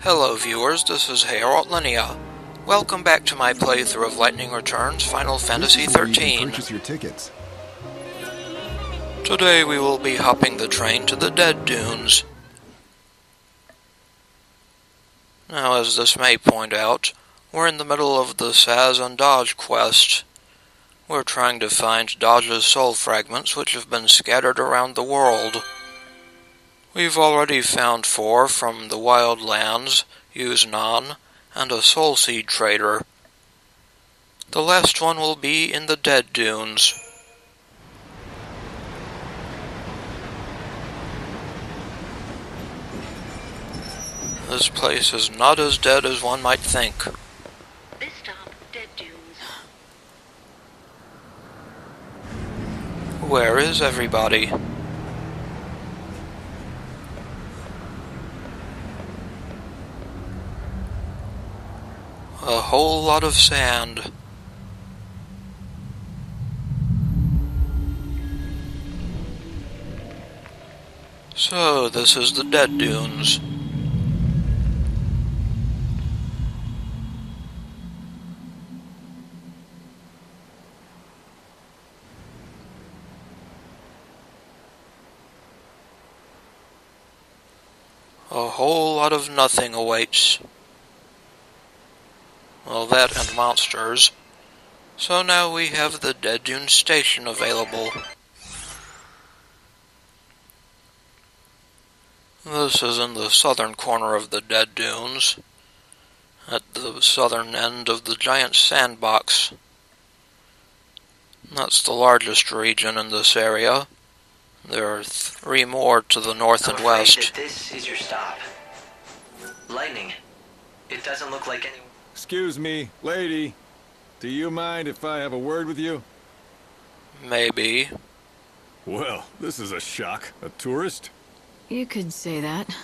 Hello viewers, this is Harold Linnea. Welcome back to my playthrough of Lightning Returns Final Fantasy This is where you XIII. can purchase your tickets. Today we will be hopping the train to the Dead Dunes. Now, as this may point out, we're in the middle of the Saz and Dajh quest. We're trying to find Dajh's Soul Fragments, which have been scattered around the world. We've already found 4 from the Wildlands, Yuznan, and a Soul Seed trader. The last one will be in the Dead Dunes. This place is not as dead as one might think. This stop, Dead Dunes. Where is everybody? A whole lot of sand. So, this is the Dead Dunes. A whole lot of nothing awaits. Well, that and monsters. So now we have the Dead Dunes station available. This is in the southern corner of the Dead Dunes, at the southern end of the giant sandbox. That's the largest region in this area. There are 3 more to the north and west. I'm afraid that this is your stop. Lightning. It doesn't look like any... Excuse me, lady. Do you mind if I have a word with you? Maybe. Well, this is a shock. A tourist? You could say that.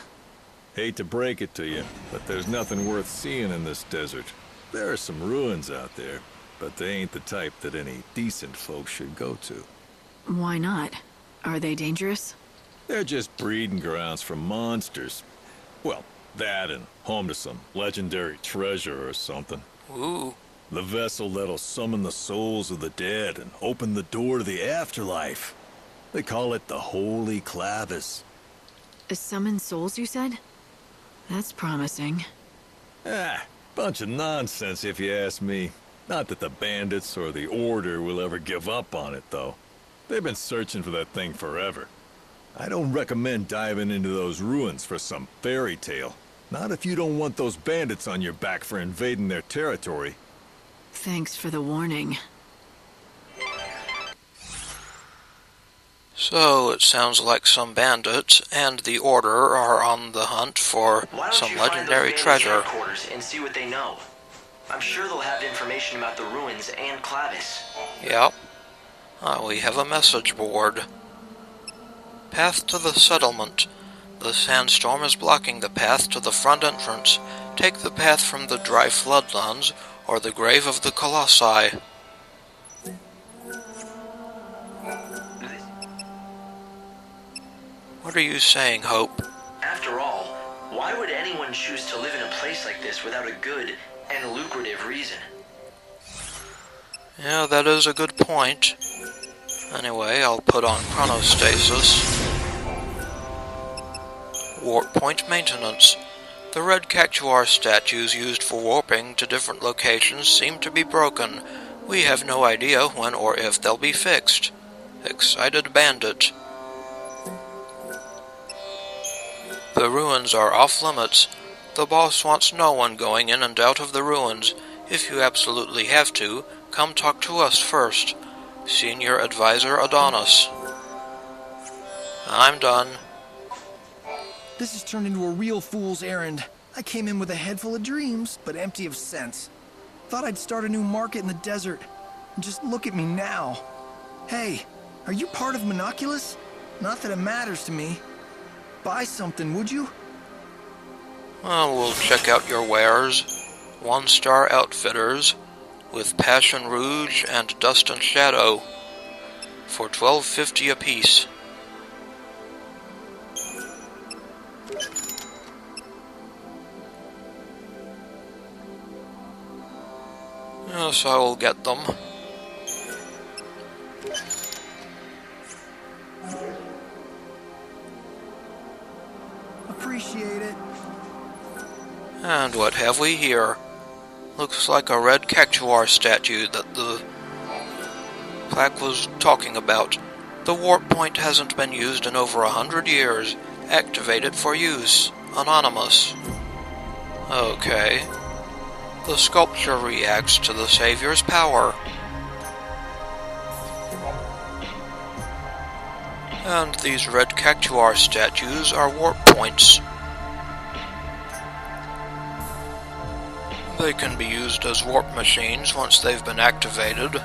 Hate to break it to you, but there's nothing worth seeing in this desert. There are some ruins out there, but they ain't the type that any decent folks should go to. Why not? Are they dangerous? They're just breeding grounds for monsters. Well, that and home to some legendary treasure or something. Ooh. The vessel that'll summon the souls of the dead and open the door to the afterlife. They call it the Holy Clavis. Summon souls, you said? That's promising. Bunch of nonsense if you ask me. Not that the bandits or the Order will ever give up on it, though. They've been searching for that thing forever. I don't recommend diving into those ruins for some fairy tale. Not if you don't want those bandits on your back for invading their territory. Thanks for the warning. So, it sounds like some bandits and the Order are on the hunt for some legendary treasure. Headquarters and see what they know. I'm sure they'll have information about the ruins and Clavis. Yep. We have a message board. Path to the settlement. The sandstorm is blocking the path to the front entrance. Take the path from the dry floodlands or the grave of the Colossi. What are you saying, Hope? After all, why would anyone choose to live in a place like this without a good and lucrative reason? Yeah, that is a good point. Anyway, I'll put on chronostasis. Warp point maintenance. The red Cactair statues used for warping to different locations seem to be broken. We have no idea when or if they'll be fixed. Excited Bandit. The ruins are off limits. The boss wants no one going in and out of the ruins. If you absolutely have to, come talk to us first. Senior Advisor Adonis. I'm done. This has turned into a real fool's errand. I came in with a head full of dreams, but empty of sense. Thought I'd start a new market in the desert. And just look at me now. Hey, are you part of Monoculus? Not that it matters to me. Buy something, would you? Well, we'll check out your wares. 1-star outfitters with Passion Rouge and Dust and Shadow for $12.50 apiece. Yes, I will get them. Appreciate it. And what have we here? Looks like a red Cactair statue that the plaque was talking about. The warp point hasn't been used in over 100 years. Activated for use. Anonymous. Okay. The sculpture reacts to the Savior's power. And these red Cactair statues are warp points. They can be used as warp machines once they've been activated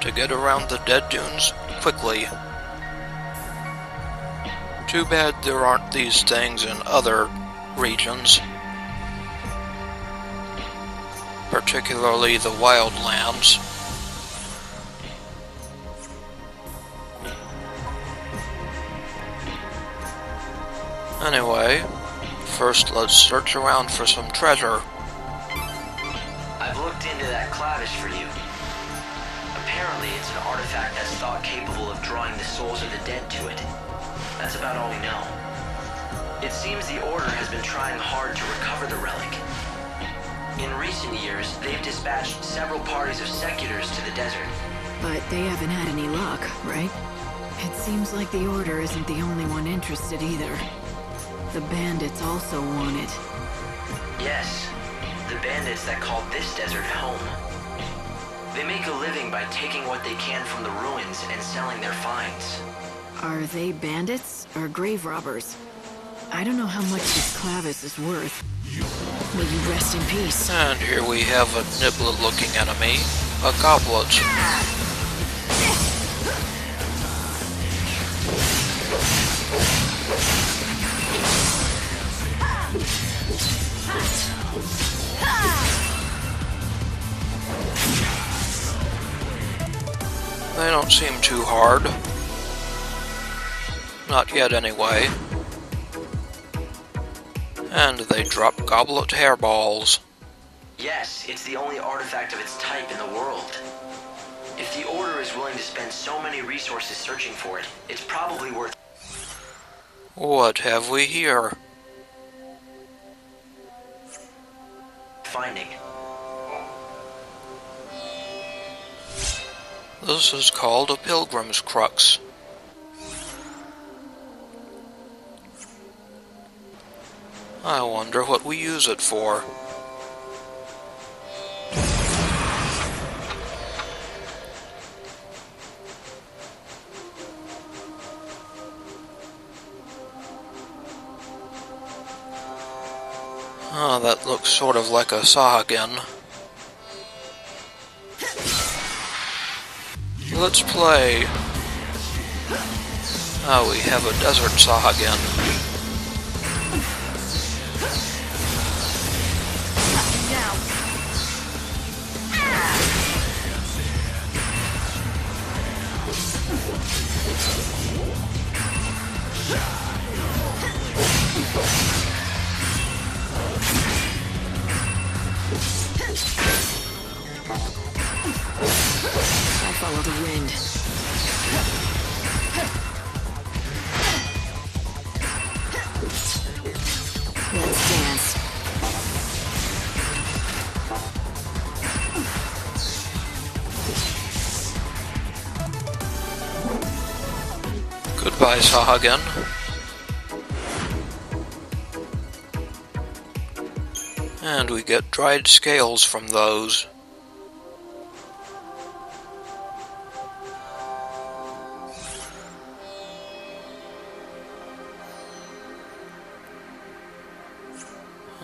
to get around the dead dunes quickly. Too bad there aren't these things in other regions, particularly the Wildlands. Anyway, first let's search around for some treasure. I've looked into that clavish for you. Apparently it's an artifact that's thought capable of drawing the souls of the dead to it. That's about all we know. It seems the Order has been trying hard to recover the relic. In recent years, they've dispatched several parties of seculars to the desert. But they haven't had any luck, right? It seems like the Order isn't the only one interested either. The bandits also want it. Yes, the bandits that call this desert home. They make a living by taking what they can from the ruins and selling their finds. Are they bandits or grave robbers? I don't know how much this clavis is worth. May you rest in peace. And here we have a niblet-looking enemy, a goblet. They don't seem too hard. Not yet, anyway. And they drop goblet hairballs. Yes, it's the only artifact of its type in the world. If the Order is willing to spend so many resources searching for it, it's probably worth What have we here? finding. This is called a pilgrim's crux. I wonder what we use it for. Oh, that looks sort of like a Sahagin. Let's play. Oh, we have a desert Sahagin. I'll follow the wind. Let's dance. Goodbye, Sahagin. And we get dried scales from those.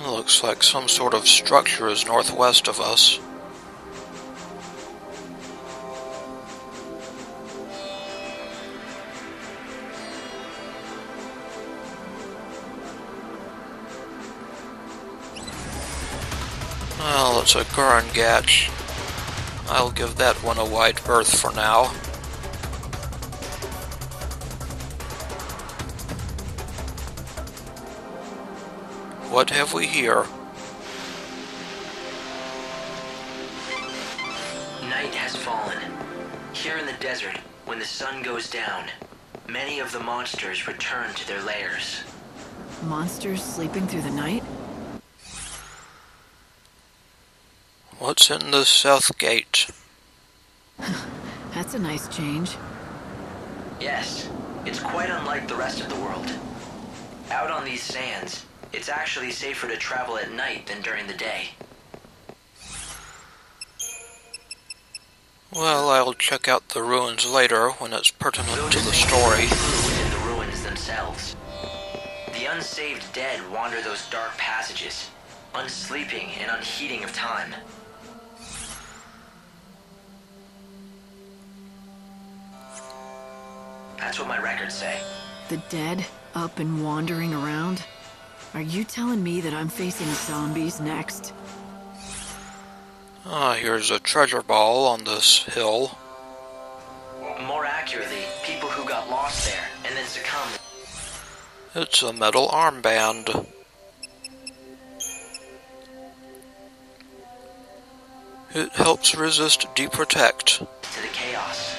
Looks like some sort of structure is northwest of us. Well, it's a Gurn-Gatch. I'll give that one a wide berth for now. What have we here? fallen. Here in the desert, when the sun goes down, many of the monsters return to their lairs. Monsters sleeping through the night? What's in the south gate? That's a nice change. Yes, it's quite unlike the rest of the world. Out on these sands, it's actually safer to travel at night than during the day. Well, I'll check out the ruins later when it's pertinent to the Those story. things within the ruins themselves. The unsaved dead wander those dark passages, unsleeping and unheeding of time. That's what my records say. The dead, up and wandering around? Are you telling me that I'm facing zombies next? Ah, here's a treasure ball on this hill. More accurately, people who got lost there and then succumbed. It's a metal armband. It helps resist deprotect. To the chaos.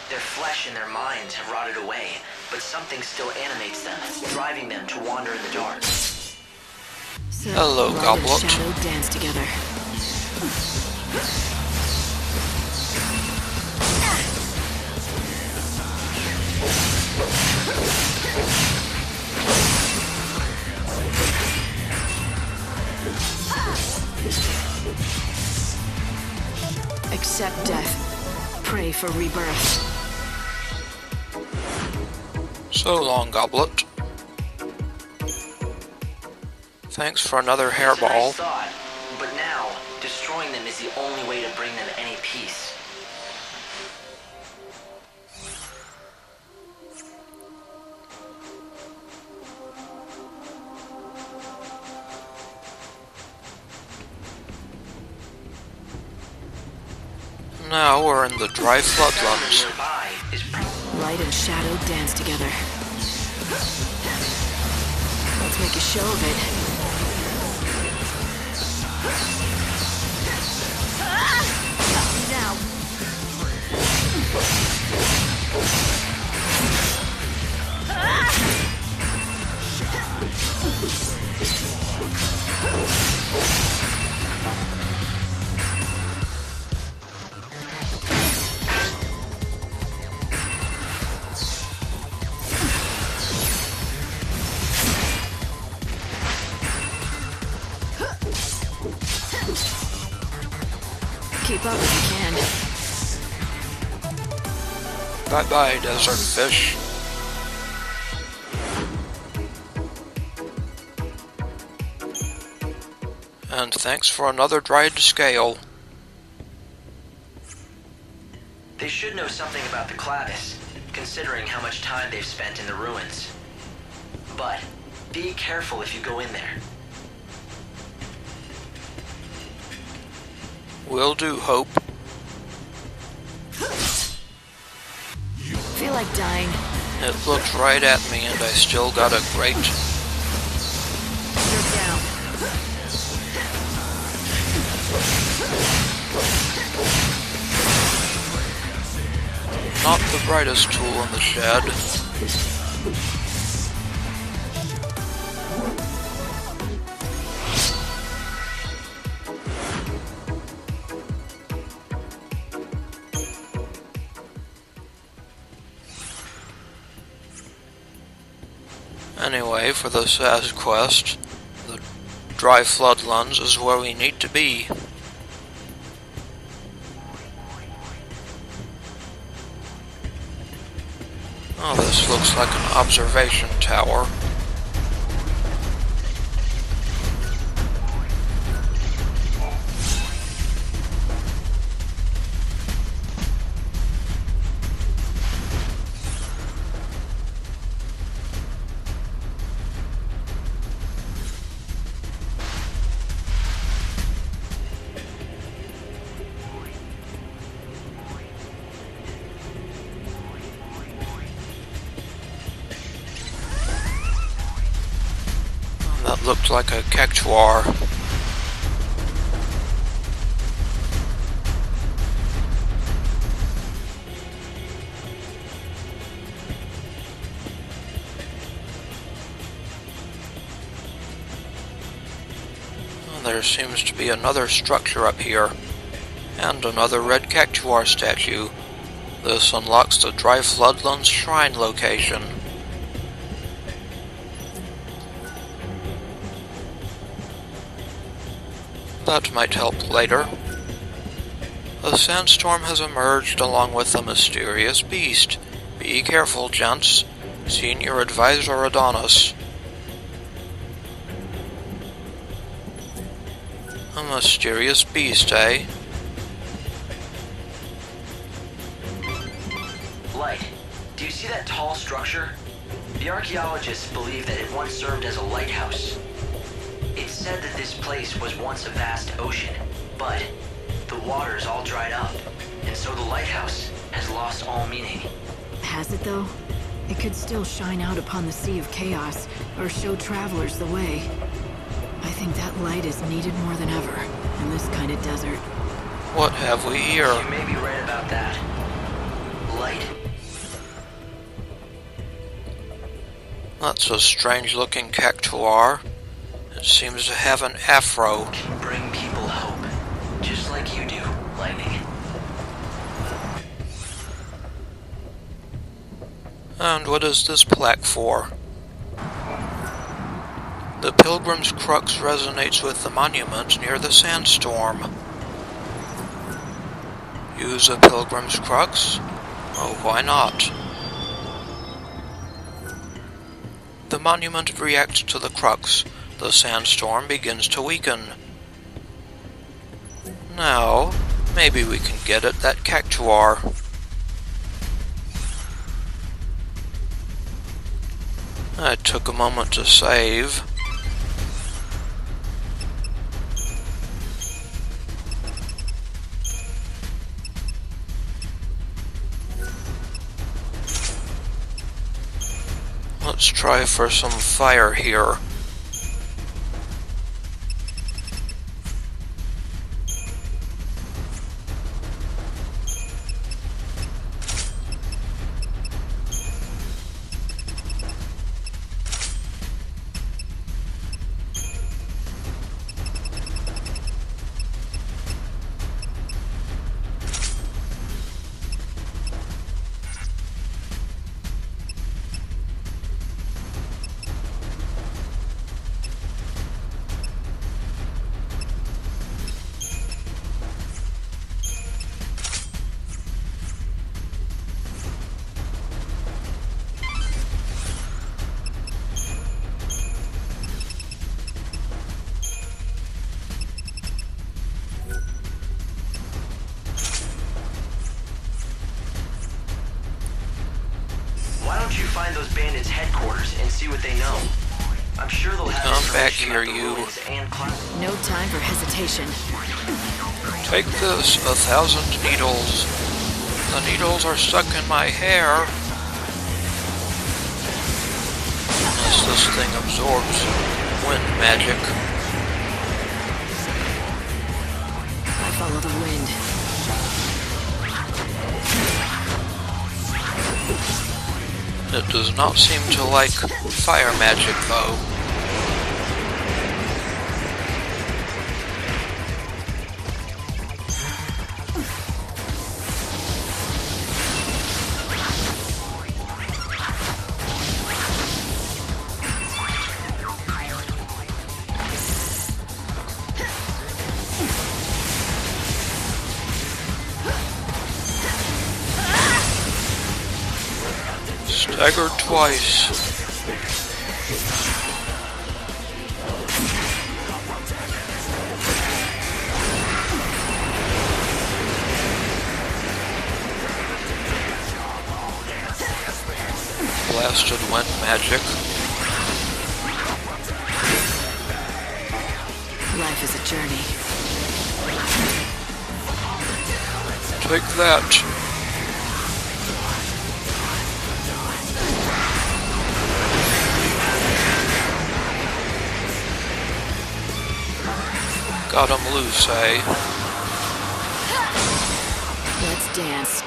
Their flesh and their minds have rotted away, but something still animates them, driving them to wander in the dark. So, Hello, light and Goblet. shadow dance together. Accept death. Pray for rebirth. So long, Goblet. Thanks for another It's a hairball. nice thought, but now, destroying them is the only way to bring them any peace. Now we're in the dry floodlands. Nearby is Light and shadow dance together. Let's make a show of it. Now. Keep up if you can. Bye-bye, desert fish. And thanks for another dried scale. They should know something about the Clavis, considering how much time they've spent in the ruins. But be careful if you go in there. Will do, Hope. Feel like dying. It looked right at me and I still got a great... You're down. Not the brightest tool in the shed. Anyway, for the SAS quest, the dry floodlands is where we need to be. Oh, this looks like an observation tower. That looked like a Cactair. There seems to be another structure up here, and another red Cactair statue. This unlocks the Dry Floodlands shrine location. That might help later. A sandstorm has emerged along with a mysterious beast. Be careful, gents. Senior Advisor Adonis. A mysterious beast, eh? Light, do you see that tall structure? The archaeologists believe that it once served as a lighthouse. It's said that this place was once a vast ocean, but the water's all dried up, and so the lighthouse has lost all meaning. Has it though? It could still shine out upon the sea of chaos, or show travelers the way. I think that light is needed more than ever in this kind of desert. What have we here? You may be right about that. Light. That's a strange-looking Cactair. It seems to have an afro. Bring people hope, just like you do, Lightning. And what is this plaque for? The Pilgrim's Crux resonates with the monument near the sandstorm. Use a Pilgrim's Crux? Oh, why not? The monument reacts to the crux. The sandstorm begins to weaken. Now, maybe we can get at that Cactair. I took a moment to save. Let's try for some fire here. Find those bandits' headquarters and see what they know. I'm sure they'll have Come back information here, about the you. ruins and No time for hesitation. Take this, 1,000 needles. The needles are stuck in my hair. Unless this thing absorbs wind magic. I follow the wind. It does not seem to like fire magic, though. Staggered twice. Blasted wind magic. Life is a journey. Take that. Got him loose, eh? Let's dance.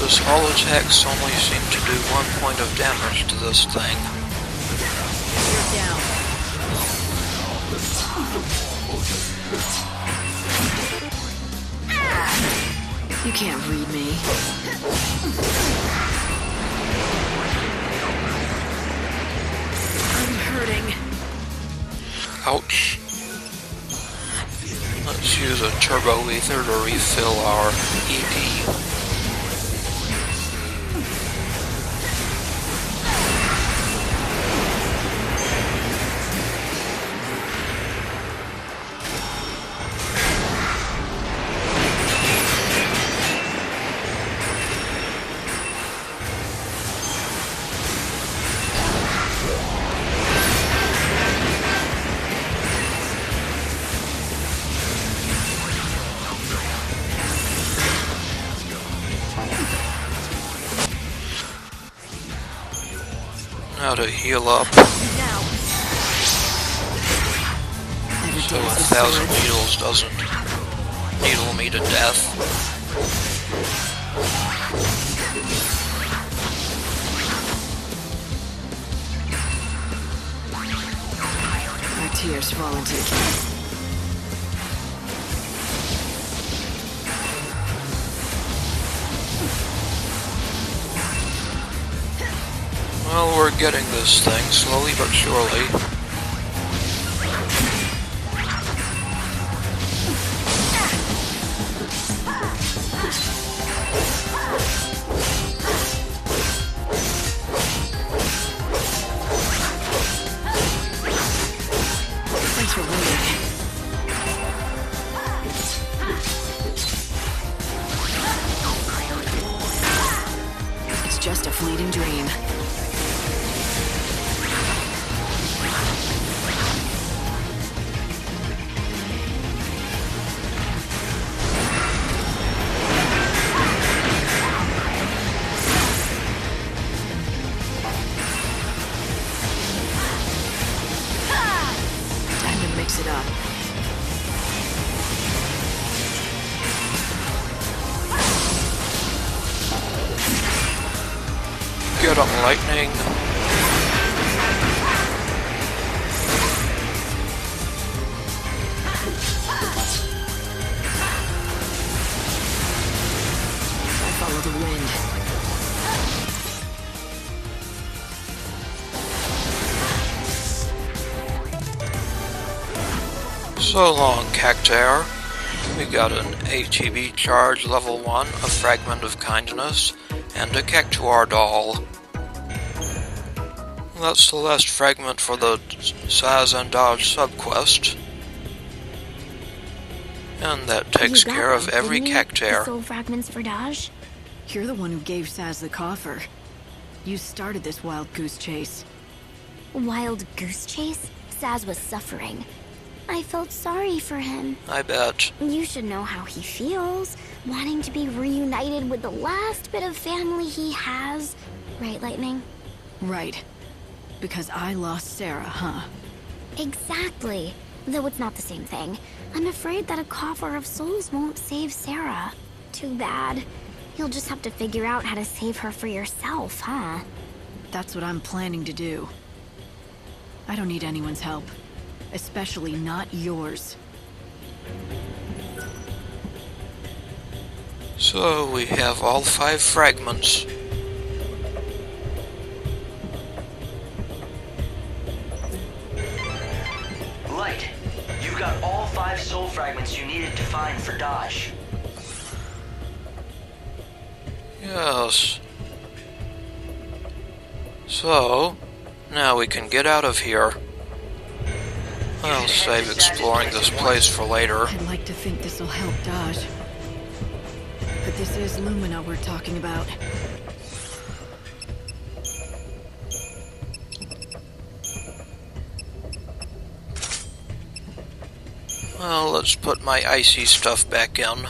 Those holotex only seem to do 1 point of damage to this thing. You're down. You can't read me. I'm hurting. Ouch. Let's use a turbo ether to refill our EP. Now to heal up. Now. So 1,000 needles doesn't needle me to death. Our tears fall into the can. Well, we're getting this thing, slowly but surely. Thanks for waiting. It's just a fleeting dream. Mix it up. Get on lightning. I follow the wind. So long, Cactair. We got an ATB charge level 1, a Fragment of Kindness, and a Cactair doll. That's the last fragment for the Saz and Dajh subquest. And that takes care of every Cactair. Soul Fragments for Dajh? You're the one who gave Saz the coffer. You started this wild goose chase. Wild goose chase? Saz was suffering. I felt sorry for him. I bet. You should know how he feels, wanting to be reunited with the last bit of family he has. Right, Lightning? Right. Because I lost Sarah, huh? Exactly. Though it's not the same thing. I'm afraid that a coffer of souls won't save Sarah. Too bad. You'll just have to figure out how to save her for yourself, huh? That's what I'm planning to do. I don't need anyone's help. Especially not yours. So we have all 5 fragments. Light, you got all 5 soul fragments you needed to find for Dajh. Yes. So, now we can get out of here. I'll save exploring this place for later. I'd like to think this'll help Dajh. But this is Lumina we're talking about. Well, let's put my icy stuff back in.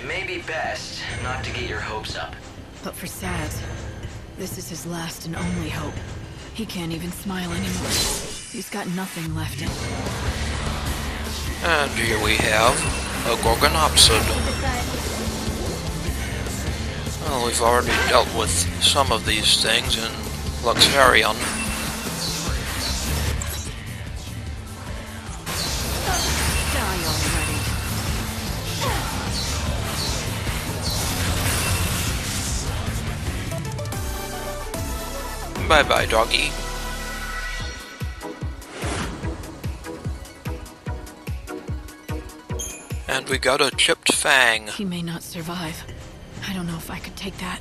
It may be best not to get your hopes up. But for Saz, this is his last and only hope. He can't even smile anymore. He's got nothing left in him. And here we have a Gorgonopsid. Well, we've already dealt with some of these things in Luxerion. Die already. Bye-bye, doggy. And we got a chipped fang. He may not survive. I don't know if I could take that.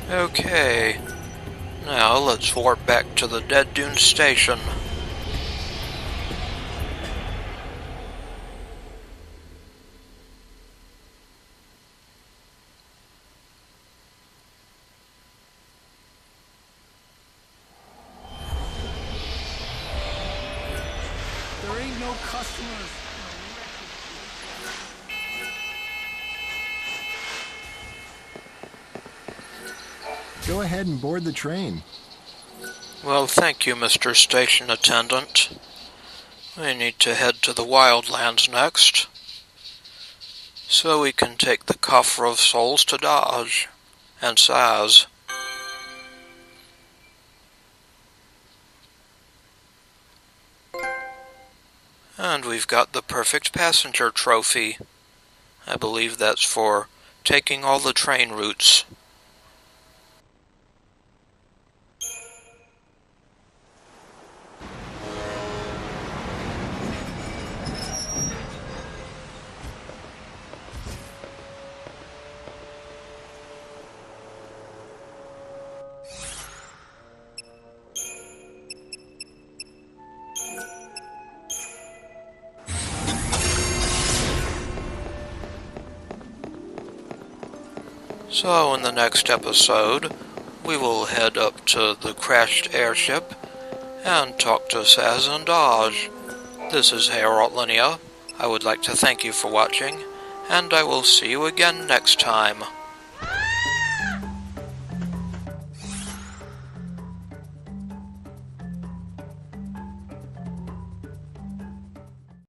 Okay, now let's warp back to the Dead Dune Station. There ain't no customers. Go ahead and board the train. Well, thank you, Mr. Station Attendant. We need to head to the Wildlands next, so we can take the Coffer of Souls to Dajh and Saz. And we've got the perfect passenger trophy. I believe that's for taking all the train routes. So in the next episode, we will head up to the crashed airship and talk to Saz and Dajh. This is Harold Linnea. I would like to thank you for watching, and I will see you again next time.